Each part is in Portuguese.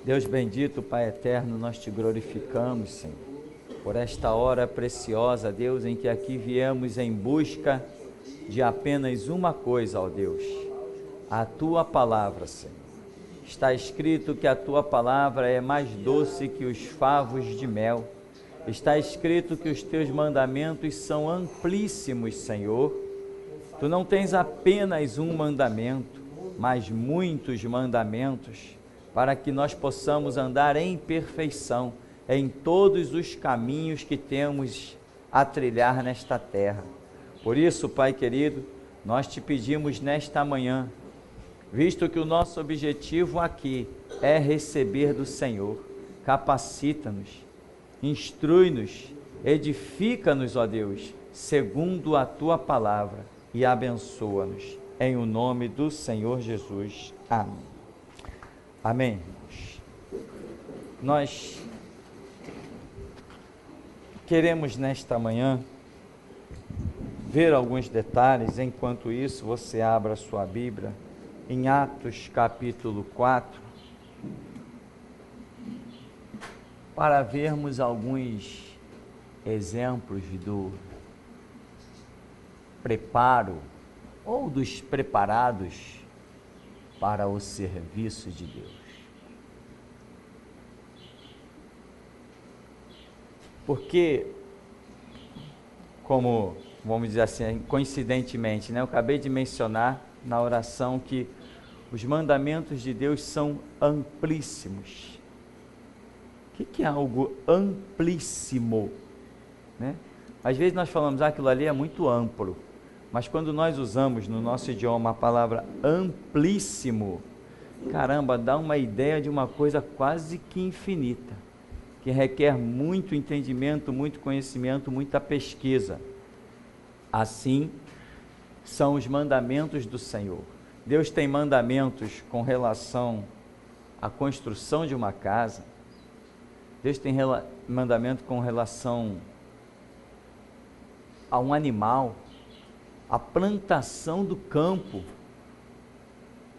Deus bendito, Pai eterno, nós te glorificamos, Senhor, por esta hora preciosa, Deus, em que aqui viemos em busca de apenas uma coisa, ó Deus, a Tua palavra, Senhor. Está escrito que a Tua palavra é mais doce que os favos de mel. Está escrito que os Teus mandamentos são amplíssimos, Senhor. Tu não tens apenas um mandamento, mas muitos mandamentos, para que nós possamos andar em perfeição em todos os caminhos que temos a trilhar nesta terra. Por isso, Pai querido, nós te pedimos nesta manhã, visto que o nosso objetivo aqui é receber do Senhor, capacita-nos, instrui-nos, edifica-nos, ó Deus, segundo a Tua palavra, e abençoa-nos, em o nome do Senhor Jesus. Amém. Amém. Nós queremos nesta manhã ver alguns detalhes. Enquanto isso, você abra a sua Bíblia em Atos capítulo 4, para vermos alguns exemplos do preparo ou dos preparados para o serviço de Deus. Porque, como, vamos dizer assim, coincidentemente, né, eu acabei de mencionar na oração que os mandamentos de Deus são amplíssimos. O que é algo amplíssimo? Né? Às vezes nós falamos, aquilo ali é muito amplo, mas quando nós usamos no nosso idioma a palavra amplíssimo, caramba, dá uma ideia de uma coisa quase que infinita, que requer muito entendimento, muito conhecimento, muita pesquisa. Assim são os mandamentos do Senhor. Deus tem mandamentos com relação à construção de uma casa. Deus tem mandamento com relação a um animal, a plantação do campo,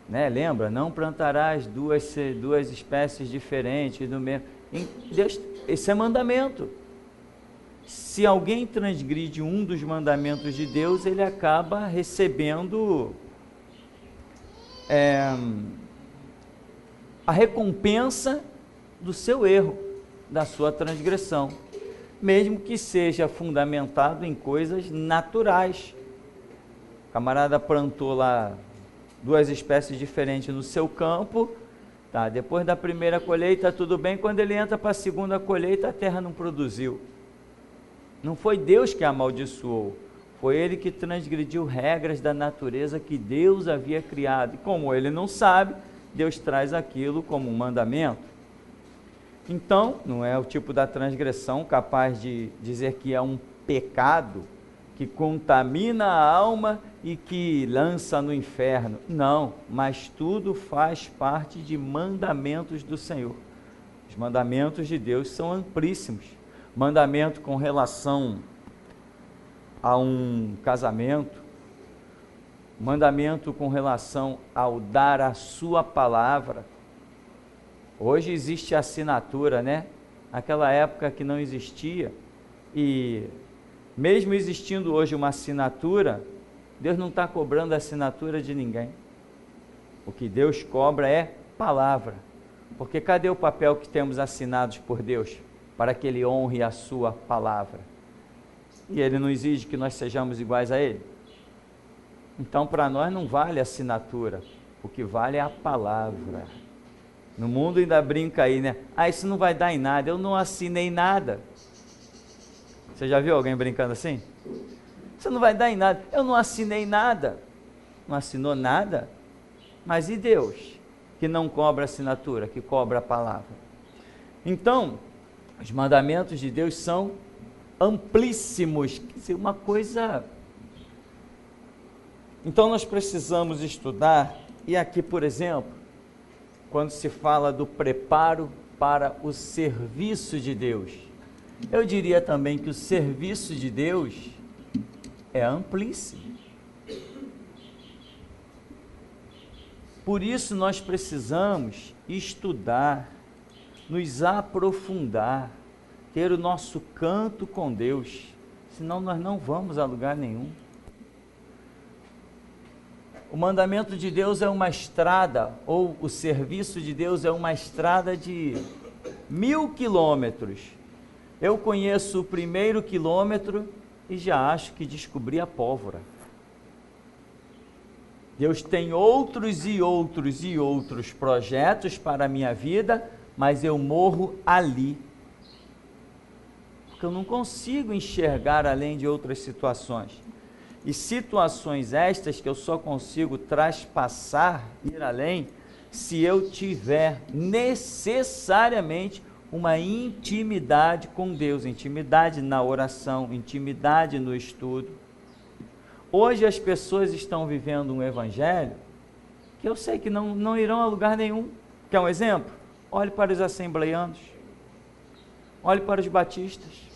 né? Lembra? Não plantarás duas espécies diferentes do mesmo. Deus, esse é mandamento. Se alguém transgride um dos mandamentos de Deus, ele acaba recebendo a recompensa do seu erro, da sua transgressão, mesmo que seja fundamentado em coisas naturais. O camarada plantou lá duas espécies diferentes no seu campo, tá, depois da primeira colheita tudo bem, quando ele entra para a segunda colheita a terra não produziu. Não foi Deus que amaldiçoou, foi ele que transgrediu regras da natureza que Deus havia criado, e como ele não sabe, Deus traz aquilo como um mandamento. Então, não é o tipo da transgressão capaz de dizer que é um pecado que contamina a alma e que lança no inferno. Não, mas tudo faz parte de mandamentos do Senhor. Os mandamentos de Deus são amplíssimos. Mandamento com relação a um casamento, mandamento com relação ao dar a sua palavra. Hoje existe assinatura, né? Naquela época que não existia, e mesmo existindo hoje uma assinatura, Deus não está cobrando a assinatura de ninguém. O que Deus cobra é palavra. Porque cadê o papel que temos assinados por Deus? Para que Ele honre a sua palavra. E Ele não exige que nós sejamos iguais a Ele. Então para nós não vale a assinatura, o que vale é a palavra. No mundo ainda brinca aí, né? Isso não vai dar em nada, eu não assinei nada. Você já viu alguém brincando assim? Isso não vai dar em nada, eu não assinei nada. Não assinou nada? Mas e Deus, que não cobra assinatura, que cobra a palavra? Então, os mandamentos de Deus são amplíssimos, quer dizer, uma coisa... Então nós precisamos estudar, e aqui, por exemplo, quando se fala do preparo para o serviço de Deus, eu diria também que o serviço de Deus é amplíssimo. Por isso nós precisamos estudar nos aprofundar, ter o nosso canto com Deus, senão nós não vamos a lugar nenhum. O mandamento de Deus é uma estrada, ou o serviço de Deus é uma estrada de 1000 quilômetros. Eu conheço o primeiro quilômetro e já acho que descobri a pólvora. Deus tem outros e outros e outros projetos para a minha vida, mas eu morro ali. Porque eu não consigo enxergar além de outras situações. E situações estas que eu só consigo traspassar, ir além, se eu tiver necessariamente uma intimidade com Deus, intimidade na oração, intimidade no estudo. Hoje as pessoas estão vivendo um evangelho que eu sei que não irão a lugar nenhum. Quer um exemplo? Olhe para os assembleianos, olhe para os batistas.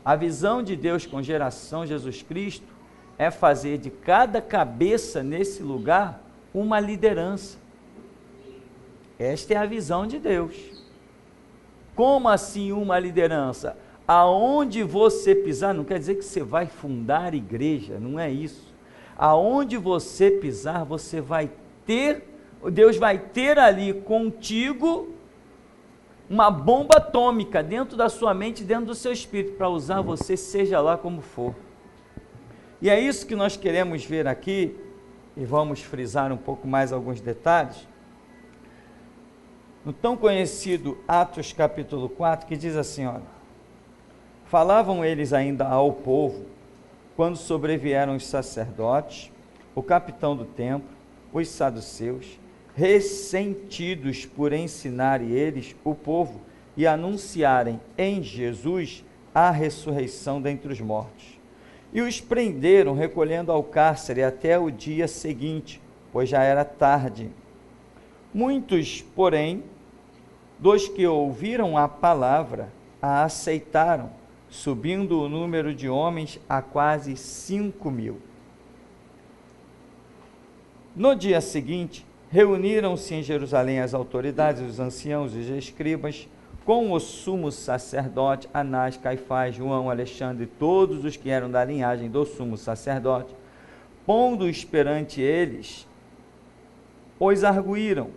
A visão de Deus com geração Jesus Cristo é fazer de cada cabeça nesse lugar uma liderança. Esta é a visão de Deus. Como assim uma liderança? Aonde você pisar, não quer dizer que você vai fundar igreja, não é isso. Aonde você pisar, você vai ter, Deus vai ter ali contigo uma bomba atômica dentro da sua mente, dentro do seu espírito, para usar você, seja lá como for. E é isso que nós queremos ver aqui, e vamos frisar um pouco mais alguns detalhes, no tão conhecido Atos capítulo 4, que diz assim, olha, falavam eles ainda ao povo, quando sobrevieram os sacerdotes, o capitão do templo, os saduceus, ressentidos por ensinarem eles, o povo, e anunciarem em Jesus a ressurreição dentre os mortos. E os prenderam, recolhendo ao cárcere até o dia seguinte, pois já era tarde. Muitos, porém, dos que ouviram a palavra, a aceitaram, subindo o número de homens a quase 5.000. No dia seguinte, reuniram-se em Jerusalém as autoridades, os anciãos e os escribas, com o sumo sacerdote, Anás, Caifás, João, Alexandre, todos os que eram da linhagem do sumo sacerdote, pondo-os perante eles, os arguíram,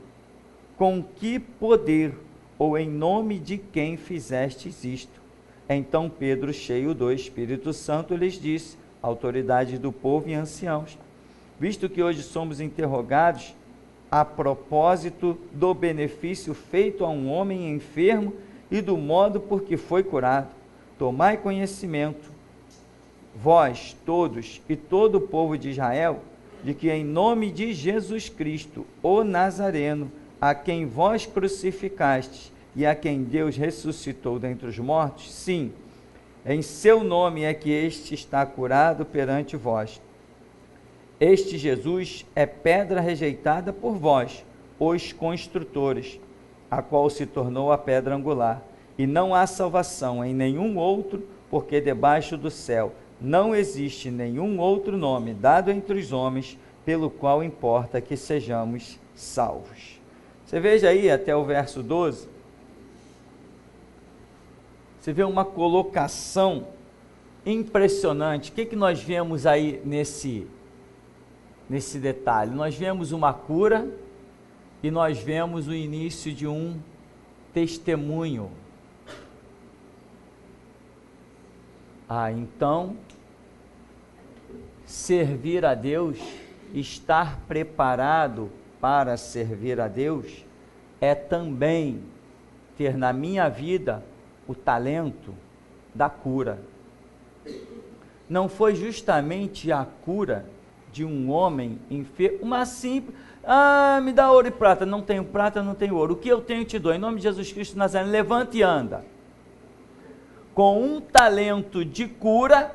com que poder ou em nome de quem fizestes isto? Então Pedro, cheio do Espírito Santo, lhes disse, autoridades do povo e anciãos, visto que hoje somos interrogados a propósito do benefício feito a um homem enfermo e do modo por que foi curado, tomai conhecimento, vós todos e todo o povo de Israel, de que em nome de Jesus Cristo, o Nazareno, a quem vós crucificastes e a quem Deus ressuscitou dentre os mortos, sim, em seu nome é que este está curado perante vós. Este Jesus é pedra rejeitada por vós, os construtores, a qual se tornou a pedra angular. E não há salvação em nenhum outro, porque debaixo do céu não existe nenhum outro nome dado entre os homens, pelo qual importa que sejamos salvos. Você veja aí até o verso 12, você vê uma colocação impressionante. O que nós vemos aí nesse detalhe? Nós vemos uma cura e nós vemos o início de um testemunho. Então, servir a Deus, estar preparado para servir a Deus, é também ter na minha vida o talento da cura. Não foi justamente a cura de um homem enfermo, uma simples, me dá ouro e prata, não tenho prata, não tenho ouro, o que eu tenho te dou, em nome de Jesus Cristo Nazareno, levanta e anda. Com um talento de cura,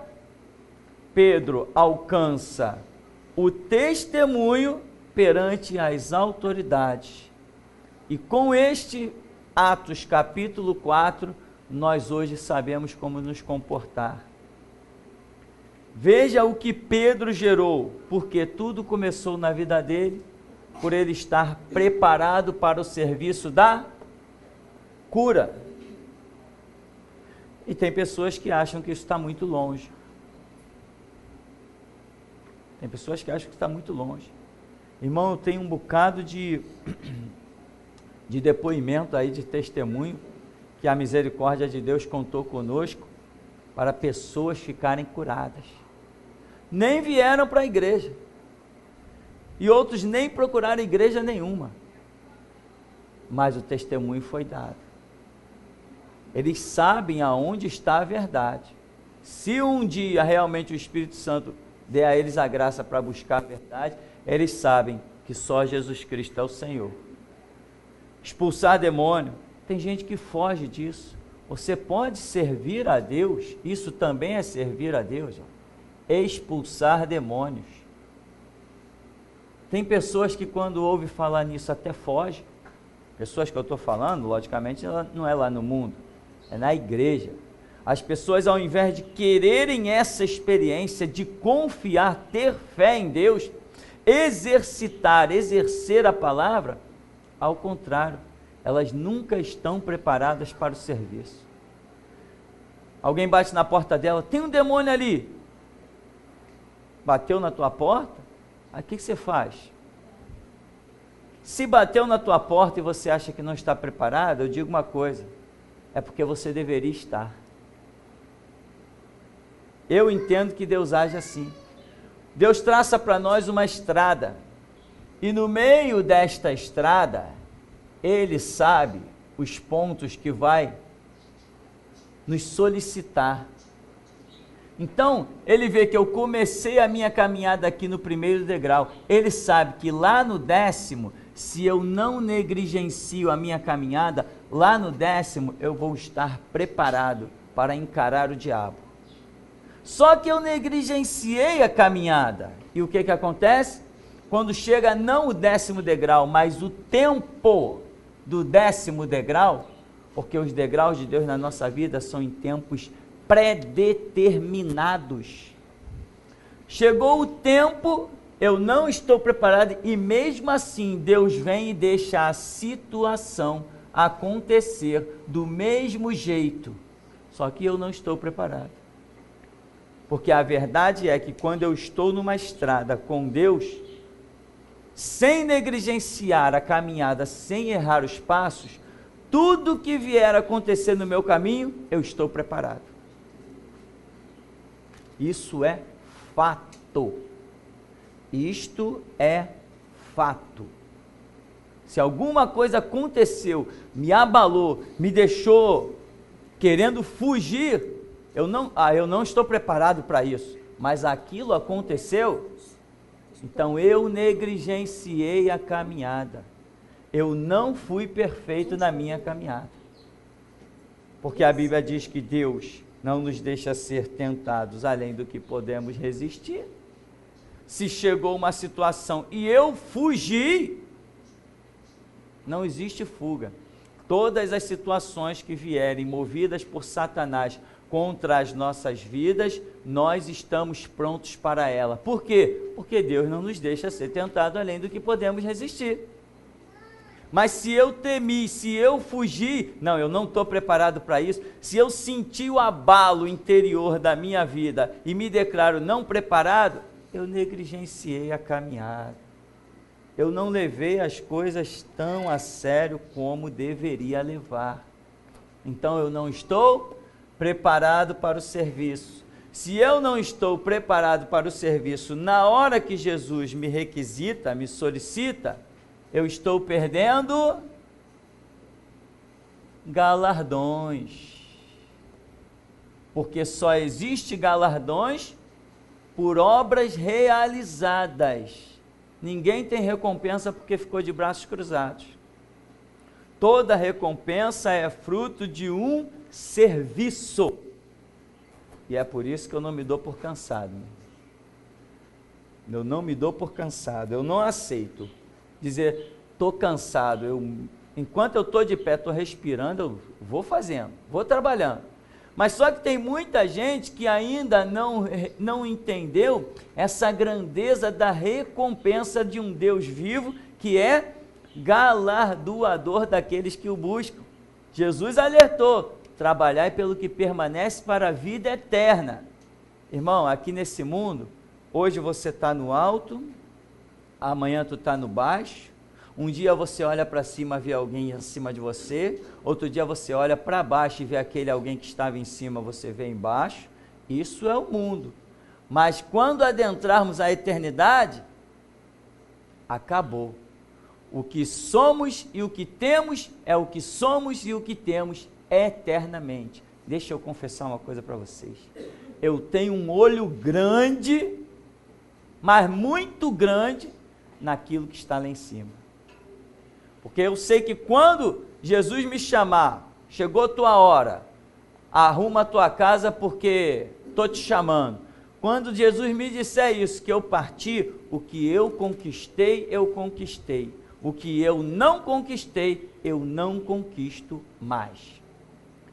Pedro alcança o testemunho perante as autoridades, e com este Atos capítulo 4, nós hoje sabemos como nos comportar. Veja o que Pedro gerou, porque tudo começou na vida dele, por ele estar preparado para o serviço da cura. E tem pessoas que acham que isso está muito longe. Tem pessoas que acham que está muito longe. Irmão, eu tenho um bocado de depoimento aí, de testemunho, que a misericórdia de Deus contou conosco para pessoas ficarem curadas. Nem vieram para a igreja. E outros nem procuraram igreja nenhuma. Mas o testemunho foi dado. Eles sabem aonde está a verdade. Se um dia realmente o Espírito Santo der a eles a graça para buscar a verdade, eles sabem que só Jesus Cristo é o Senhor. Expulsar demônio, tem gente que foge disso. Você pode servir a Deus, isso também é servir a Deus, expulsar demônios. Tem pessoas que quando ouvem falar nisso até fogem. Pessoas que eu estou falando, logicamente, não é lá no mundo, é na igreja. As pessoas, ao invés de quererem essa experiência, de confiar, ter fé em Deus, exercer a palavra, ao contrário, elas nunca estão preparadas para o serviço. Alguém bate na porta dela, tem um demônio ali. Bateu na tua porta? Aí o que você faz? Se bateu na tua porta e você acha que não está preparado, eu digo uma coisa, é porque você deveria estar. Eu entendo que Deus age assim. Deus traça para nós uma estrada, e no meio desta estrada, Ele sabe os pontos que vai nos solicitar. Então, Ele vê que eu comecei a minha caminhada aqui no primeiro degrau, Ele sabe que lá no 10º, se eu não negligencio a minha caminhada, lá no 10º eu vou estar preparado para encarar o diabo. Só que eu negligenciei a caminhada. E o que acontece? Quando chega não o 10º degrau, mas o tempo do 10º degrau, porque os degraus de Deus na nossa vida são em tempos predeterminados. Chegou o tempo, eu não estou preparado, e mesmo assim Deus vem e deixa a situação acontecer do mesmo jeito, só que eu não estou preparado. Porque a verdade é que quando eu estou numa estrada com Deus, sem negligenciar a caminhada, sem errar os passos, tudo que vier a acontecer no meu caminho, eu estou preparado. Isso é fato. Isto é fato. Se alguma coisa aconteceu, me abalou, me deixou querendo fugir, eu não estou preparado para isso, mas aquilo aconteceu, então eu negligenciei a caminhada, eu não fui perfeito na minha caminhada, porque a Bíblia diz que Deus não nos deixa ser tentados além do que podemos resistir. Se chegou uma situação e eu fugi, não existe fuga. Todas as situações que vierem movidas por Satanás contra as nossas vidas, nós estamos prontos para ela. Por quê? Porque Deus não nos deixa ser tentado além do que podemos resistir. Mas se eu temi, se eu fugi, não, eu não estou preparado para isso. Se eu senti o abalo interior da minha vida e me declaro não preparado, eu negligenciei a caminhada. Eu não levei as coisas tão a sério como deveria levar. Então eu não estou preparado para o serviço. Se eu não estou preparado para o serviço na hora que Jesus me requisita, me solicita, eu estou perdendo galardões. Porque só existe galardões por obras realizadas. Ninguém tem recompensa porque ficou de braços cruzados. Toda recompensa é fruto de um serviço. E é por isso que eu não me dou por cansado. Eu não me dou por cansado. Eu não aceito dizer, estou cansado. Enquanto eu estou de pé, estou respirando, eu vou fazendo, vou trabalhando. Mas só que tem muita gente que ainda não entendeu essa grandeza da recompensa de um Deus vivo, que é galardoador daqueles que o buscam. Jesus alertou, trabalhai pelo que permanece para a vida eterna. Irmão, aqui nesse mundo, hoje você está no alto, amanhã tu está no baixo, um dia você olha para cima e vê alguém acima de você, outro dia você olha para baixo e vê aquele alguém que estava em cima, você vê embaixo. Isso é o mundo. Mas quando adentrarmos a eternidade, acabou. O que somos e o que temos é o que somos e o que temos eternamente. Deixa eu confessar uma coisa para vocês. Eu tenho um olho grande, mas muito grande, naquilo que está lá em cima. Porque eu sei que quando Jesus me chamar, chegou a tua hora, arruma a tua casa porque estou te chamando. Quando Jesus me disser isso, que eu parti, o que eu conquistei, eu conquistei. O que eu não conquistei, eu não conquisto mais.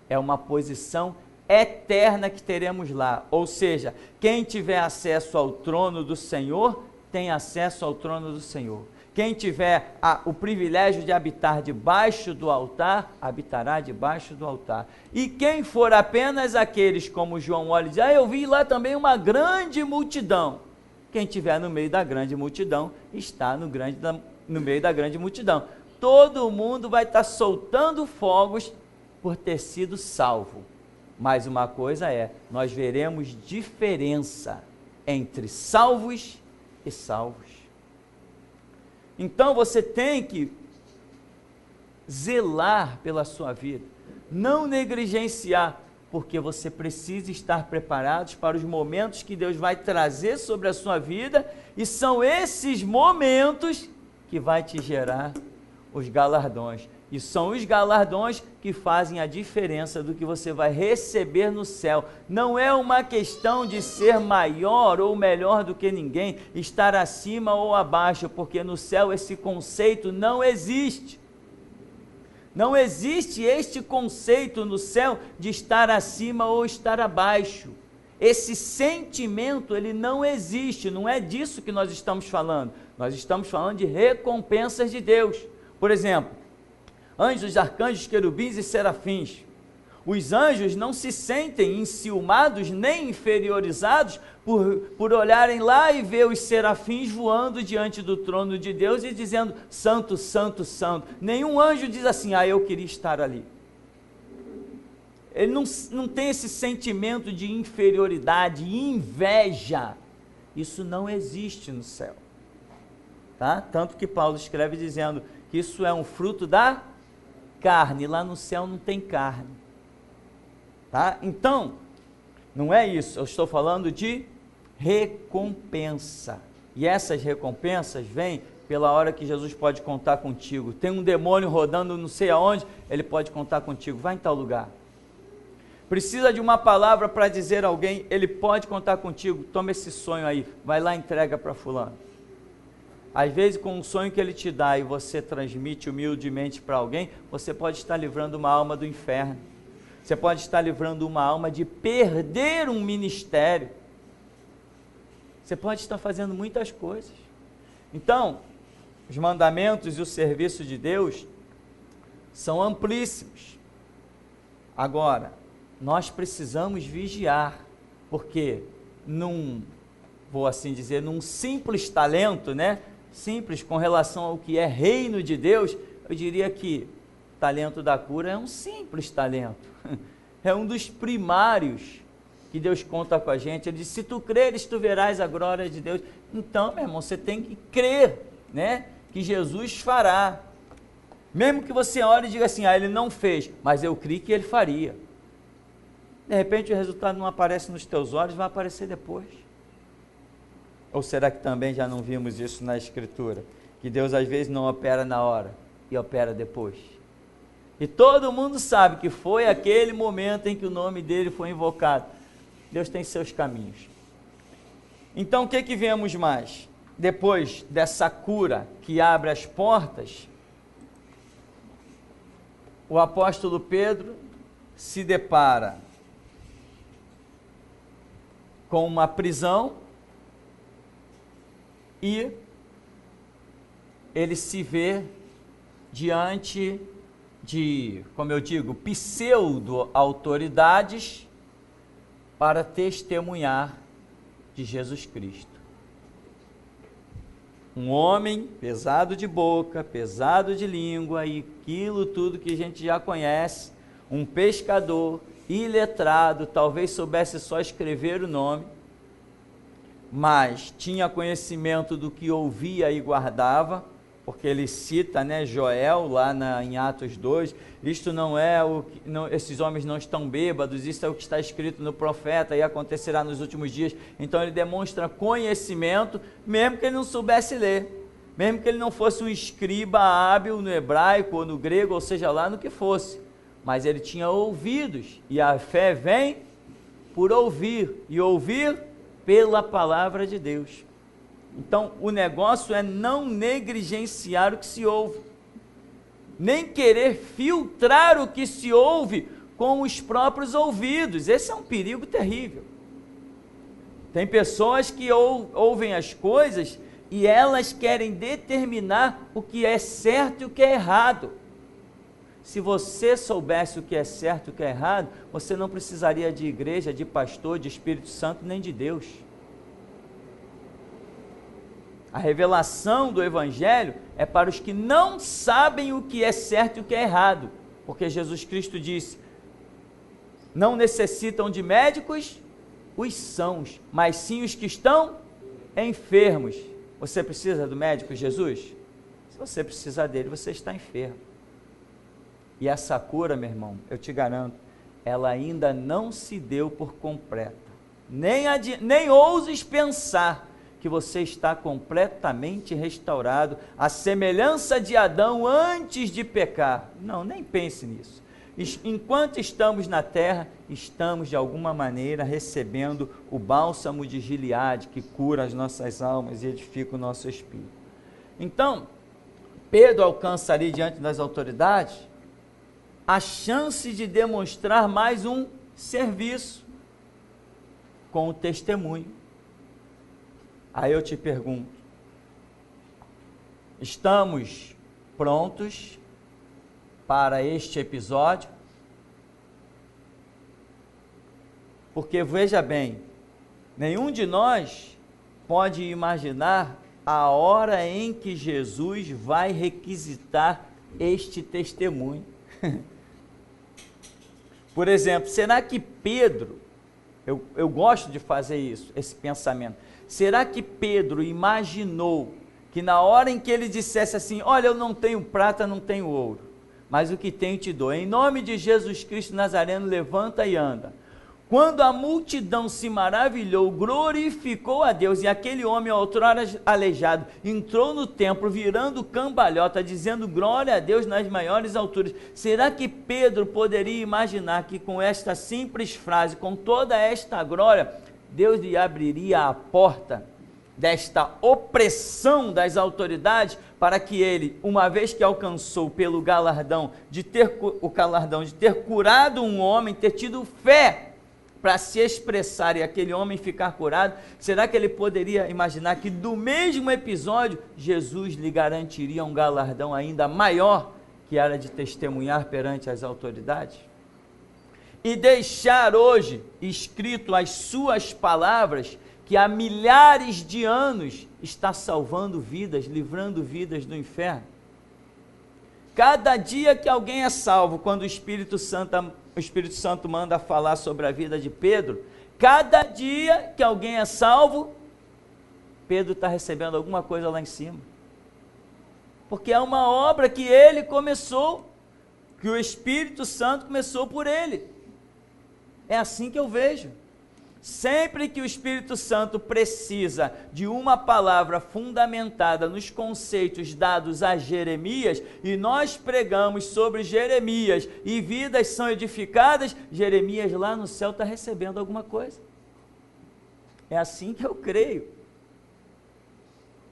É uma posição eterna que teremos lá. Ou seja, quem tiver acesso ao trono do Senhor, tem acesso ao trono do Senhor. Quem tiver o privilégio de habitar debaixo do altar, habitará debaixo do altar. E quem for apenas aqueles, como João olha e diz, eu vi lá também uma grande multidão. Quem estiver no meio da grande multidão, está no meio da grande multidão. Todo mundo vai estar soltando fogos por ter sido salvo. Mas uma coisa nós veremos diferença entre salvos e salvos. Então você tem que zelar pela sua vida, não negligenciar, porque você precisa estar preparado para os momentos que Deus vai trazer sobre a sua vida, e são esses momentos que vai te gerar os galardões. E são os galardões que fazem a diferença do que você vai receber no céu. Não é uma questão de ser maior ou melhor do que ninguém, estar acima ou abaixo, porque no céu esse conceito não existe. Não existe este conceito no céu de estar acima ou estar abaixo. Esse sentimento, ele não existe, não é disso que nós estamos falando. Nós estamos falando de recompensas de Deus. Por exemplo, anjos, arcanjos, querubins e serafins. Os anjos não se sentem enciumados nem inferiorizados por olharem lá e ver os serafins voando diante do trono de Deus e dizendo, santo, santo, santo. Nenhum anjo diz assim, eu queria estar ali. Ele não tem esse sentimento de inferioridade, inveja. Isso não existe no céu. Tá? Tanto que Paulo escreve dizendo que isso é um fruto da carne, lá no céu não tem carne, tá? Então, não é isso, eu estou falando de recompensa, e essas recompensas vêm pela hora que Jesus pode contar contigo. Tem um demônio rodando não sei aonde, ele pode contar contigo, vai em tal lugar. Precisa de uma palavra para dizer a alguém, ele pode contar contigo, toma esse sonho aí, vai lá e entrega para fulano. Às vezes, com um sonho que ele te dá e você transmite humildemente para alguém, você pode estar livrando uma alma do inferno. Você pode estar livrando uma alma de perder um ministério. Você pode estar fazendo muitas coisas. Então, os mandamentos e o serviço de Deus são amplíssimos. Agora, nós precisamos vigiar, porque vou assim dizer, num simples talento, né? Simples com relação ao que é reino de Deus, eu diria que o talento da cura é um simples talento, é um dos primários que Deus conta com a gente. Ele diz, se tu creres, tu verás a glória de Deus. Então, meu irmão, você tem que crer, né, que Jesus fará, mesmo que você ore e diga assim, ele não fez, mas eu creio que ele faria. De repente o resultado não aparece nos teus olhos, vai aparecer depois. Ou será que também já não vimos isso na Escritura? Que Deus às vezes não opera na hora e opera depois. E todo mundo sabe que foi aquele momento em que o nome dele foi invocado. Deus tem seus caminhos. Então o que vemos mais? Depois dessa cura que abre as portas, o apóstolo Pedro se depara com uma prisão, e ele se vê diante como eu digo, pseudo-autoridades para testemunhar de Jesus Cristo. Um homem pesado de boca, pesado de língua e aquilo tudo que a gente já conhece, um pescador, iletrado, talvez soubesse só escrever o nome, mas tinha conhecimento do que ouvia e guardava, porque ele cita, Joel lá em Atos 2, isto não é o que, esses homens não estão bêbados, isso é o que está escrito no profeta e acontecerá nos últimos dias. Então ele demonstra conhecimento, mesmo que ele não soubesse ler, mesmo que ele não fosse um escriba hábil no hebraico ou no grego, ou seja lá no que fosse, mas ele tinha ouvidos, e a fé vem por ouvir, e ouvir pela palavra de Deus. Então, o negócio é não negligenciar o que se ouve, nem querer filtrar o que se ouve com os próprios ouvidos. Esse é um perigo terrível. Tem pessoas que ouvem as coisas e elas querem determinar o que é certo e o que é errado. Se você soubesse o que é certo e o que é errado, você não precisaria de igreja, de pastor, de Espírito Santo, nem de Deus. A revelação do Evangelho é para os que não sabem o que é certo e o que é errado, porque Jesus Cristo disse, não necessitam de médicos os sãos, mas sim os que estão enfermos. Você precisa do médico Jesus? Se você precisar dele, você está enfermo. E essa cura, meu irmão, eu te garanto, ela ainda não se deu por completa. Nem ouses pensar que você está completamente restaurado, à semelhança de Adão antes de pecar. Não, nem pense nisso. Enquanto estamos na terra, estamos de alguma maneira recebendo o bálsamo de Gileade, que cura as nossas almas e edifica o nosso espírito. Então, Pedro alcança ali diante das autoridades a chance de demonstrar mais um serviço com o testemunho. Aí eu te pergunto, estamos prontos para este episódio? Porque veja bem, nenhum de nós pode imaginar a hora em que Jesus vai requisitar este testemunho. Por exemplo, será que Pedro, eu gosto de fazer isso, esse pensamento, será que Pedro imaginou que na hora em que ele dissesse assim, olha, eu não tenho prata, não tenho ouro, mas o que tenho te dou, em nome de Jesus Cristo Nazareno, levanta e anda. Quando a multidão se maravilhou, glorificou a Deus, e aquele homem outrora aleijado entrou no templo virando cambalhota, dizendo glória a Deus nas maiores alturas. Será que Pedro poderia imaginar que com esta simples frase, com toda esta glória, Deus lhe abriria a porta desta opressão das autoridades para que ele, uma vez que alcançou pelo galardão de ter curado um homem, ter tido fé para se expressar e aquele homem ficar curado, será que ele poderia imaginar que do mesmo episódio Jesus lhe garantiria um galardão ainda maior, que era de testemunhar perante as autoridades? E deixar hoje escrito as suas palavras, que há milhares de anos está salvando vidas, livrando vidas do inferno. Cada dia que alguém é salvo, quando o Espírito Santo manda falar sobre a vida de Pedro, cada dia que alguém é salvo, Pedro está recebendo alguma coisa lá em cima. Porque é uma obra que ele começou, que o Espírito Santo começou por ele. É assim que eu vejo. Sempre que o Espírito Santo precisa de uma palavra fundamentada nos conceitos dados a Jeremias, e nós pregamos sobre Jeremias, e vidas são edificadas, Jeremias lá no céu está recebendo alguma coisa. É assim que eu creio.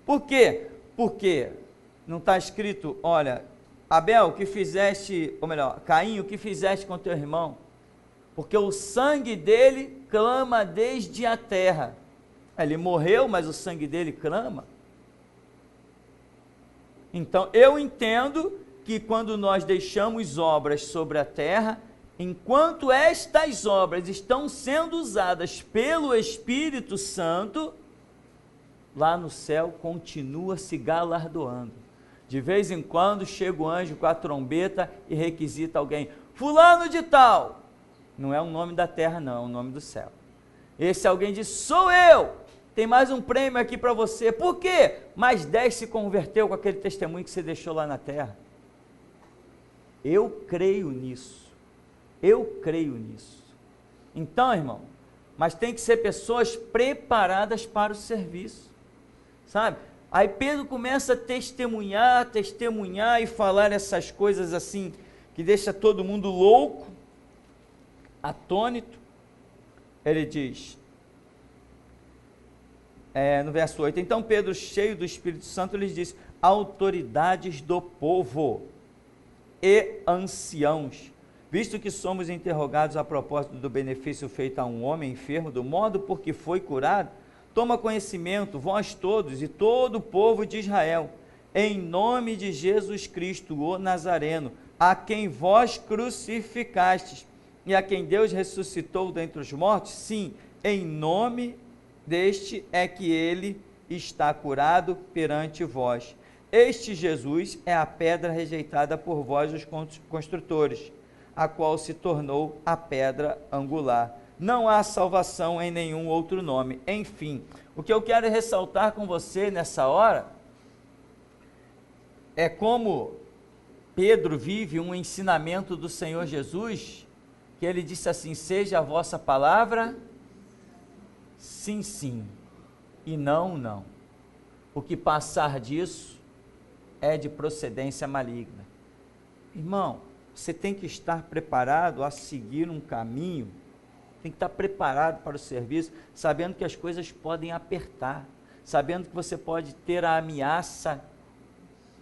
Por quê? Porque não está escrito, olha, Abel, o que fizeste, ou melhor, Caim, o que fizeste com teu irmão? Porque o sangue dele clama desde a terra. Ele morreu, mas o sangue dele clama. Então, eu entendo que quando nós deixamos obras sobre a terra, enquanto estas obras estão sendo usadas pelo Espírito Santo, lá no céu continua se galardoando. De vez em quando chega o anjo com a trombeta e requisita alguém, fulano de tal, não é o nome da terra não, é o nome do céu. Esse alguém diz, sou eu, tem mais um prêmio aqui para você. Por quê? Mais 10 se converteu com aquele testemunho que você deixou lá na terra. Eu creio nisso. Eu creio nisso. Então, irmão, mas tem que ser pessoas preparadas para o serviço, sabe? Aí Pedro começa a testemunhar e falar essas coisas assim, que deixa todo mundo louco, atônito. Ele diz, no verso 8, então Pedro, cheio do Espírito Santo, lhes disse, autoridades do povo e anciãos, visto que somos interrogados a propósito do benefício feito a um homem enfermo, do modo por que foi curado, toma conhecimento, vós todos e todo o povo de Israel, em nome de Jesus Cristo, o Nazareno, a quem vós crucificastes, e a quem Deus ressuscitou dentre os mortos, sim, em nome deste é que ele está curado perante vós. Este Jesus é a pedra rejeitada por vós, os construtores, a qual se tornou a pedra angular. Não há salvação em nenhum outro nome. Enfim, o que eu quero ressaltar com você nessa hora é como Pedro vive um ensinamento do Senhor Jesus, que ele disse assim, seja a vossa palavra sim, sim, e não, não. O que passar disso é de procedência maligna. Irmão, você tem que estar preparado a seguir um caminho, tem que estar preparado para o serviço, sabendo que as coisas podem apertar, sabendo que você pode ter a ameaça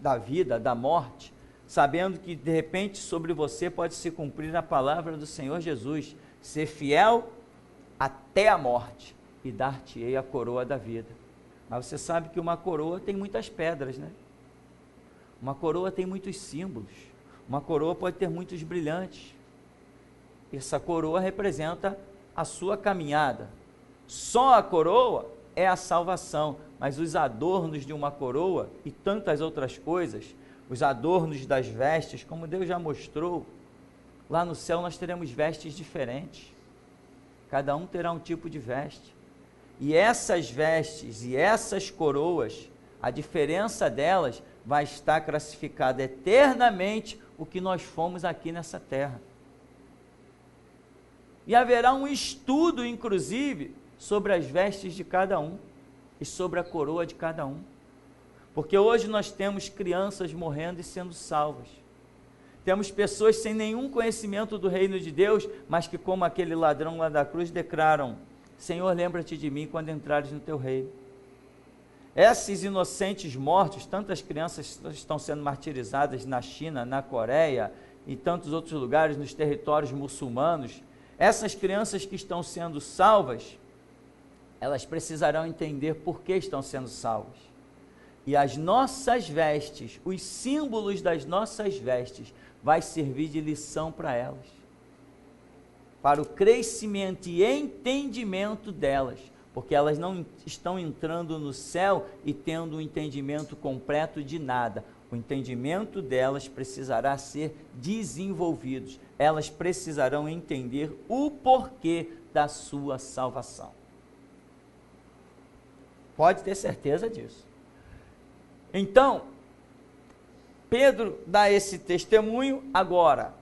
da vida, da morte, sabendo que de repente sobre você pode se cumprir a palavra do Senhor Jesus, ser fiel até a morte e dar-te-ei a coroa da vida. Mas você sabe que uma coroa tem muitas pedras, né? Uma coroa tem muitos símbolos, uma coroa pode ter muitos brilhantes. Essa coroa representa a sua caminhada. Só a coroa é a salvação, mas os adornos de uma coroa e tantas outras coisas, os adornos das vestes, como Deus já mostrou, lá no céu nós teremos vestes diferentes, cada um terá um tipo de veste, e essas vestes e essas coroas, a diferença delas vai estar classificada eternamente o que nós fomos aqui nessa terra. E haverá um estudo, inclusive, sobre as vestes de cada um e sobre a coroa de cada um. Porque hoje nós temos crianças morrendo e sendo salvas. Temos pessoas sem nenhum conhecimento do reino de Deus, mas que, como aquele ladrão lá da cruz, declaram, Senhor, lembra-te de mim quando entrares no teu reino. Esses inocentes mortos, tantas crianças estão sendo martirizadas na China, na Coreia e tantos outros lugares, nos territórios muçulmanos. Essas crianças que estão sendo salvas, elas precisarão entender por que estão sendo salvas. E as nossas vestes, os símbolos das nossas vestes, vai servir de lição para elas, para o crescimento e entendimento delas, porque elas não estão entrando no céu e tendo um entendimento completo de nada. O entendimento delas precisará ser desenvolvido. Elas precisarão entender o porquê da sua salvação. Pode ter certeza disso. Então, Pedro dá esse testemunho, agora,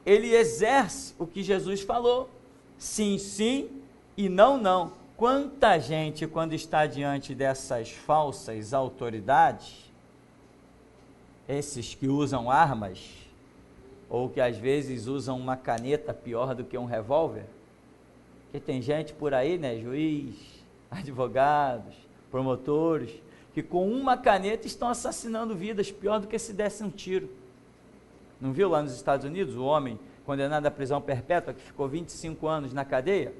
ele exerce o que Jesus falou, sim, sim, e não, não. Quanta gente, quando está diante dessas falsas autoridades, esses que usam armas, ou que às vezes usam uma caneta pior do que um revólver, porque tem gente por aí, né, juiz, advogados, promotores, que com uma caneta estão assassinando vidas, pior do que se desse um tiro. Não viu lá nos Estados Unidos o homem condenado à prisão perpétua, que ficou 25 anos na cadeia?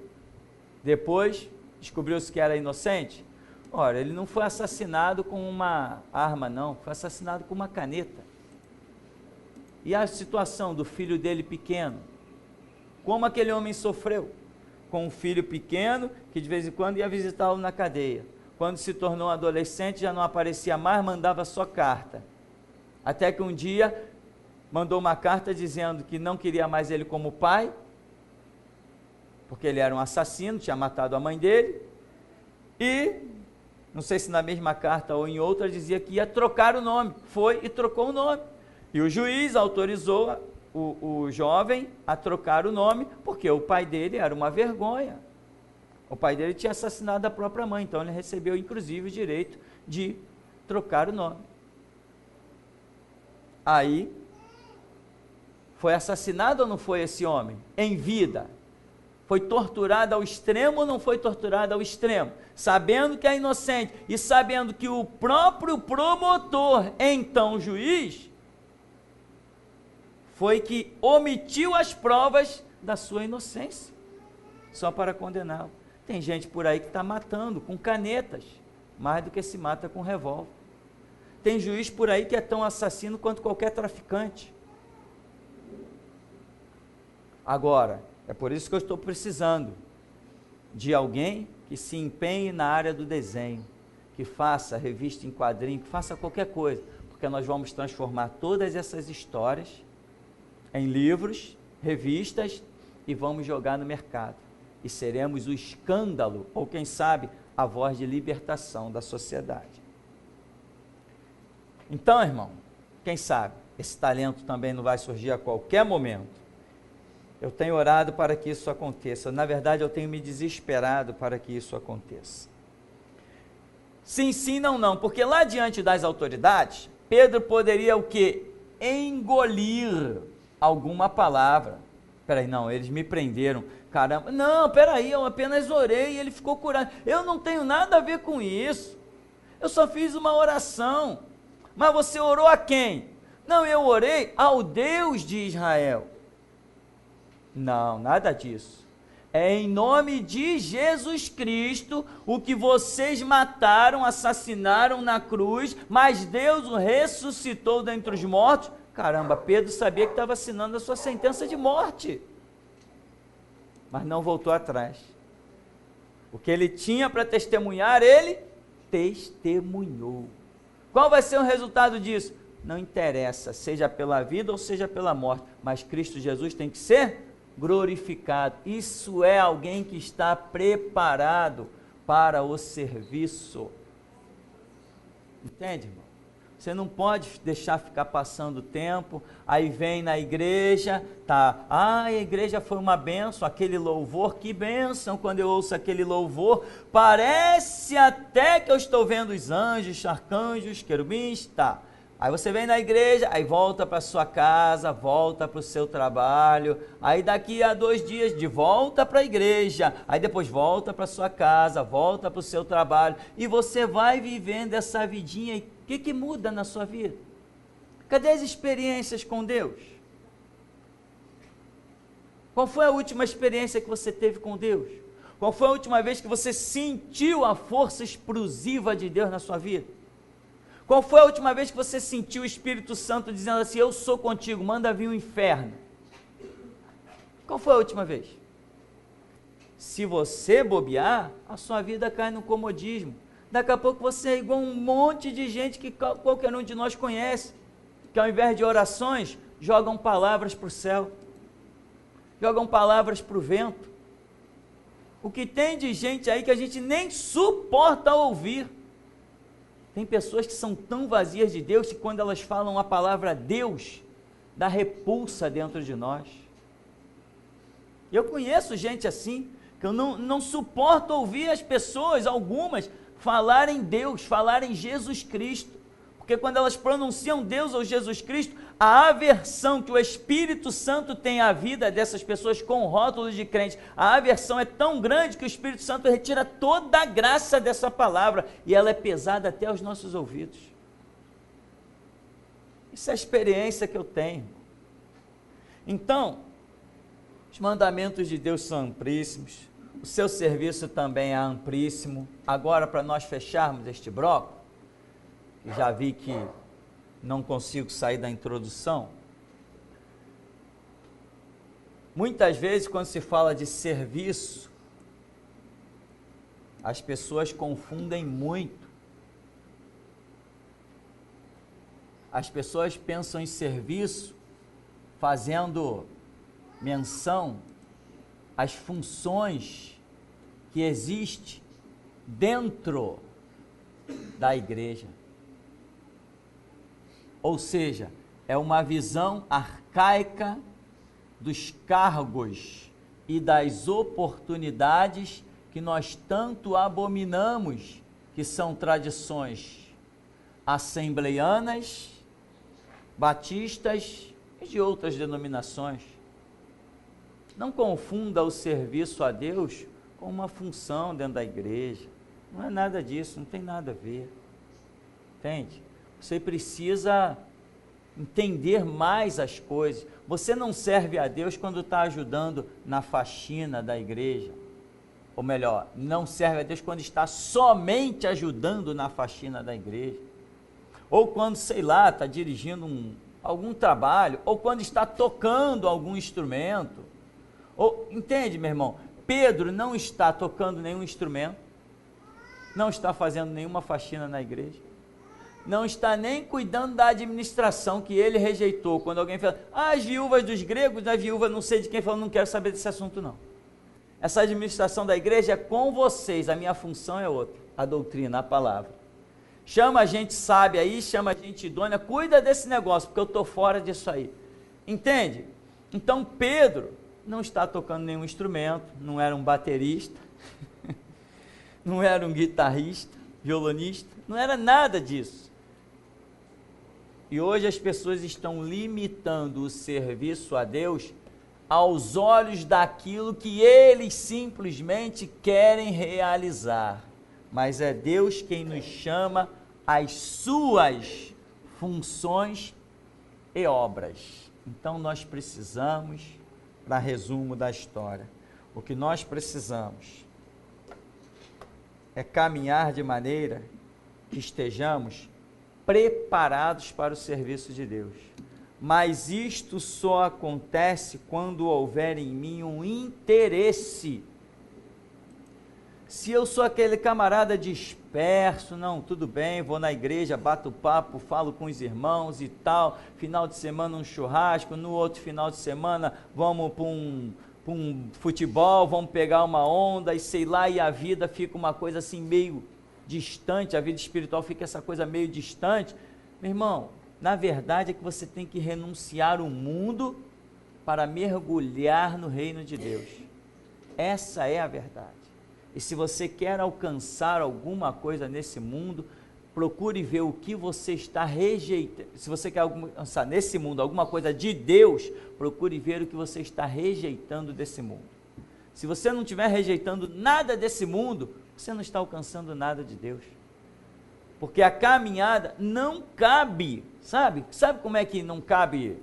Depois descobriu-se que era inocente. Ora, ele não foi assassinado com uma arma não, foi assassinado com uma caneta. E a situação do filho dele pequeno? Como aquele homem sofreu com um filho pequeno que de vez em quando ia visitá-lo na cadeia. Quando se tornou adolescente já não aparecia mais, mandava só carta. Até que um dia mandou uma carta dizendo que não queria mais ele como pai, porque ele era um assassino, tinha matado a mãe dele, e, não sei se na mesma carta ou em outra, dizia que ia trocar o nome. Foi e trocou o nome. E o juiz autorizou o jovem a trocar o nome, porque o pai dele era uma vergonha. O pai dele tinha assassinado a própria mãe, então ele recebeu inclusive o direito de trocar o nome. Aí, foi assassinado ou não foi esse homem? Em vida. Foi torturado ao extremo ou não foi torturado ao extremo? Sabendo que é inocente e sabendo que o próprio promotor, então juiz, foi que omitiu as provas da sua inocência, só para condená-lo. Tem gente por aí que está matando com canetas, mais do que se mata com revólver. Tem juiz por aí que é tão assassino quanto qualquer traficante. Agora, é por isso que eu estou precisando de alguém que se empenhe na área do desenho, que faça revista em quadrinho, que faça qualquer coisa, porque nós vamos transformar todas essas histórias em livros, revistas e vamos jogar no mercado. E seremos o escândalo, ou quem sabe, a voz de libertação da sociedade. Então, irmão, quem sabe, esse talento também não vai surgir a qualquer momento. Eu tenho orado para que isso aconteça. Na verdade, eu tenho me desesperado para que isso aconteça. Sim, sim, não, não. Porque lá diante das autoridades, Pedro poderia o quê? Engolir alguma palavra. Peraí, não, eles me prenderam. Caramba, não, peraí, eu apenas orei e ele ficou curado. Eu não tenho nada a ver com isso. Eu só fiz uma oração. Mas você orou a quem? Não, eu orei ao Deus de Israel. Não, nada disso. É em nome de Jesus Cristo, o que vocês mataram, assassinaram na cruz, mas Deus o ressuscitou dentre os mortos. Caramba, Pedro sabia que estava assinando a sua sentença de morte, mas não voltou atrás. O que ele tinha para testemunhar, ele testemunhou. Qual vai ser o resultado disso? Não interessa, seja pela vida ou seja pela morte, mas Cristo Jesus tem que ser glorificado. Isso é alguém que está preparado para o serviço. Entende, irmão? Você não pode deixar ficar passando o tempo, aí vem na igreja, tá, a igreja foi uma bênção, aquele louvor, que bênção, quando eu ouço aquele louvor, parece até que eu estou vendo os anjos, arcanjos, querubins, tá. Aí você vem na igreja, aí volta para sua casa, volta para o seu trabalho, aí daqui a 2 dias de volta para a igreja, aí depois volta para sua casa, volta para o seu trabalho, e você vai vivendo essa vidinha, e o que muda na sua vida? Cadê as experiências com Deus? Qual foi a última experiência que você teve com Deus? Qual foi a última vez que você sentiu a força explosiva de Deus na sua vida? Qual foi a última vez que você sentiu o Espírito Santo dizendo assim, eu sou contigo, manda vir o inferno? Qual foi a última vez? Se você bobear, a sua vida cai no comodismo. Daqui a pouco você é igual um monte de gente que qualquer um de nós conhece, que ao invés de orações, jogam palavras para o céu, jogam palavras para o vento. O que tem de gente aí que a gente nem suporta ouvir. Tem pessoas que são tão vazias de Deus que quando elas falam a palavra Deus, dá repulsa dentro de nós. Eu conheço gente assim, que eu não suporto ouvir as pessoas, algumas, falarem Deus, falarem Jesus Cristo. Porque quando elas pronunciam Deus ou Jesus Cristo, a aversão que o Espírito Santo tem à vida dessas pessoas com rótulos de crente, a aversão é tão grande que o Espírito Santo retira toda a graça dessa palavra e ela é pesada até aos nossos ouvidos. Isso é a experiência que eu tenho. Então, os mandamentos de Deus são amplíssimos, o seu serviço também é amplíssimo. Agora, para nós fecharmos este bloco, já vi que não consigo sair da introdução, Muitas vezes, quando se fala de serviço, as pessoas confundem muito. As pessoas pensam em serviço fazendo menção às funções que existem dentro da igreja. Ou seja, é uma visão arcaica dos cargos e das oportunidades que nós tanto abominamos, que são tradições assembleianas, batistas e de outras denominações. Não confunda o serviço a Deus com uma função dentro da igreja. Não é nada disso, não tem nada a ver. Entende? Você precisa entender mais as coisas. Você não serve a Deus quando está ajudando na faxina da igreja. Ou melhor, não serve a Deus quando está somente ajudando na faxina da igreja. Ou quando, sei lá, está dirigindo algum trabalho, ou quando está tocando algum instrumento. Ou, entende, meu irmão? Pedro não está tocando nenhum instrumento, não está fazendo nenhuma faxina na igreja, não está nem cuidando da administração que ele rejeitou. Quando alguém fala, as viúvas dos gregos, a viúva não sei de quem, falou, não quero saber desse assunto não. Essa administração da igreja é com vocês, a minha função é outra, a doutrina, a palavra. Chama a gente sábia aí, chama a gente idônea, cuida desse negócio, porque eu estou fora disso aí. Entende? Então Pedro não está tocando nenhum instrumento, não era um baterista, não era um guitarrista, violonista, não era nada disso. E hoje as pessoas estão limitando o serviço a Deus aos olhos daquilo que eles simplesmente querem realizar. Mas é Deus quem nos chama às suas funções e obras. Então nós precisamos, para resumo da história, o que nós precisamos é caminhar de maneira que estejamos preparados para o serviço de Deus. Mas isto só acontece quando houver em mim um interesse. Se eu sou aquele camarada disperso, não, tudo bem, vou na igreja, bato papo, falo com os irmãos e tal, final de semana um churrasco, no outro final de semana vamos para um futebol, vamos pegar uma onda e sei lá, e a vida fica uma coisa assim meio distante, a vida espiritual fica essa coisa meio distante. Meu irmão, na verdade é que você tem que renunciar o mundo para mergulhar no reino de Deus. Essa é a verdade. E se você quer alcançar alguma coisa nesse mundo, procure ver o que você está rejeitando. Se você quer alcançar nesse mundo alguma coisa de Deus, procure ver o que você está rejeitando desse mundo. Se você não estiver rejeitando nada desse mundo, você não está alcançando nada de Deus. Porque a caminhada não cabe, sabe? Sabe como é que não cabe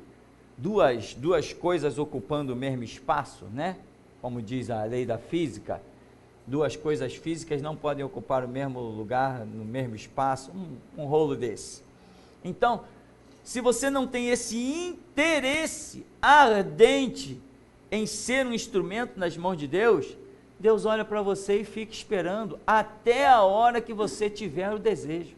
duas coisas ocupando o mesmo espaço, né? Como diz a lei da física, duas coisas físicas não podem ocupar o mesmo lugar, no mesmo espaço, um rolo desse. Então, se você não tem esse interesse ardente em ser um instrumento nas mãos de Deus, Deus olha para você e fica esperando até a hora que você tiver o desejo.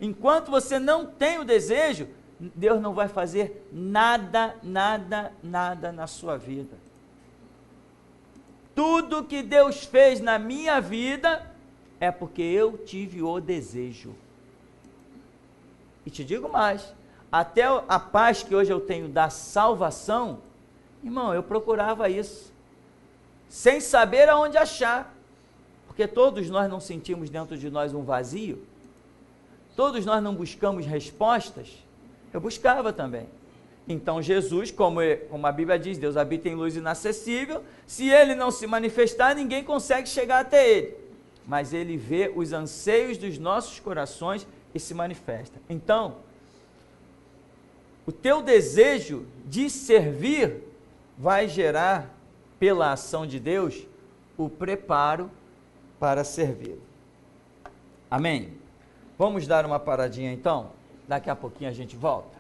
Enquanto você não tem o desejo, Deus não vai fazer nada na sua vida. Tudo que Deus fez na minha vida é porque eu tive o desejo. E te digo mais, até a paz que hoje eu tenho da salvação, irmão, eu procurava isso, sem saber aonde achar, porque todos nós não sentimos dentro de nós um vazio, todos nós não buscamos respostas, eu buscava também. Então Jesus, como a Bíblia diz, Deus habita em luz inacessível, se Ele não se manifestar, ninguém consegue chegar até Ele, mas Ele vê os anseios dos nossos corações e se manifesta. Então, o teu desejo de servir vai gerar, pela ação de Deus, o preparo para servir. Amém? Vamos dar uma paradinha então? Daqui a pouquinho a gente volta.